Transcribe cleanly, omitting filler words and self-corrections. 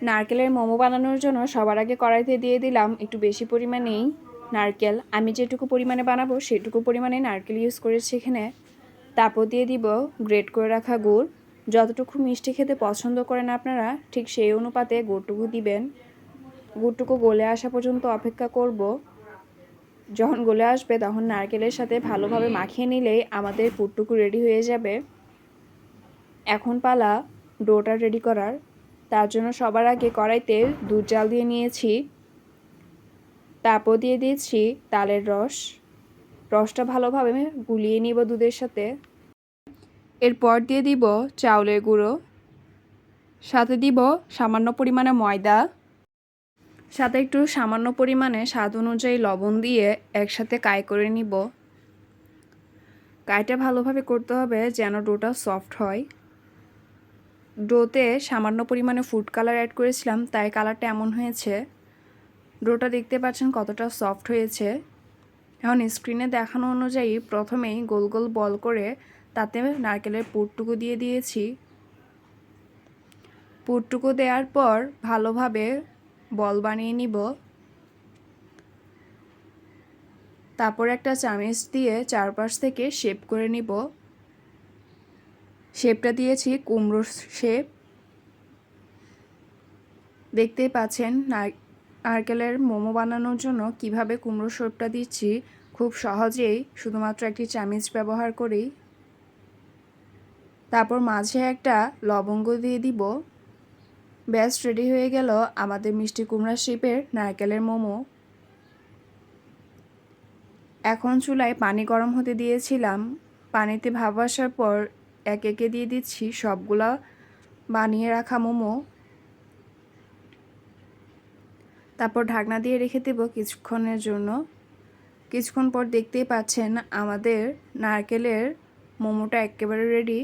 নারকেলের মোমো বানানোর জন্য সবার আগে কড়াইতে দিয়ে দিলাম একটু বেশি পরিমাণেই নারকেল। আমি যেটুকু পরিমাণে বানাবো সেটুকু পরিমাণে নারকেল ইউজ করেছি এখানে। তারপর দিয়ে দিব গ্রেট করে রাখা গুড়। যতটুকু মিষ্টি খেতে পছন্দ করেন আপনারা ঠিক সেই অনুপাতে গুড়টুকু দিবেন। গুড়টুকু গলে আসা পর্যন্ত অপেক্ষা করব। যখন গলে আসবে তখন নারকেলের সাথে ভালোভাবে মাখিয়ে নিলেই আমাদের পুরটুকু রেডি হয়ে যাবে। এখন পালা ডোটা রেডি করার। তার জন্য সবার আগে কড়াইতে দুধ জাল দিয়ে নিয়েছি। তারপর দিয়ে দিয়েছি তালের রস। রসটা ভালোভাবে গুলিয়ে নিব দুধের সাথে। এরপর দিয়ে দিব চাউলের গুঁড়ো, সাথে দিব সামান্য পরিমাণে ময়দা, সাথে একটু সামান্য পরিমাণে স্বাদ অনুযায়ী লবণ দিয়ে একসাথে কাই করে নিব। কাইটা ভালোভাবে করতে হবে যেন ডোটা সফট হয়। ডোতে সামান্য পরিমাণে ফুড কালার অ্যাড করেছিলাম, তাই কালারটা এমন হয়েছে। ডোটা দেখতে পাচ্ছেন কতটা সফট হয়েছে। এখন স্ক্রিনে দেখানো অনুযায়ী প্রথমেই গোল গোল বল করে তাতে নারকেলের পুরটুকু দিয়ে দিয়েছি। পুরটুকু দেওয়ার পর ভালোভাবে বল বানিয়ে নিব। তারপর একটা চামচ দিয়ে চারপাশ থেকে শেপ করে নিব। শেপটা দিয়েছি কুমড়ো শেপ। দেখতেই পাচ্ছেন নারকেলের মোমো বানানোর জন্য কিভাবে কুমড়ো শেপটা দিচ্ছি। খুব সহজেই শুধুমাত্র একটি চামচ ব্যবহার করেই। তারপর মাঝে একটা লবঙ্গ দিয়ে দিব। ব্যাস রেডি হয়ে গেল আমাদের মিষ্টি কুমড়া শেপের নারকেলের মোমো। এখন চুলায় পানি গরম হতে দিয়েছিলাম। পানিতে ভাপ আসার পর একে একে দিয়ে দিচ্ছি সবগুলা বানিয়ে রাখা মোমো। তারপর ঢাকনা দিয়ে রেখে দেব কিছুক্ষণের জন্য। কিছুক্ষণ পর দেখতেই পাচ্ছেন আমাদের নারকেলের মোমোটা একেবারে রেডি।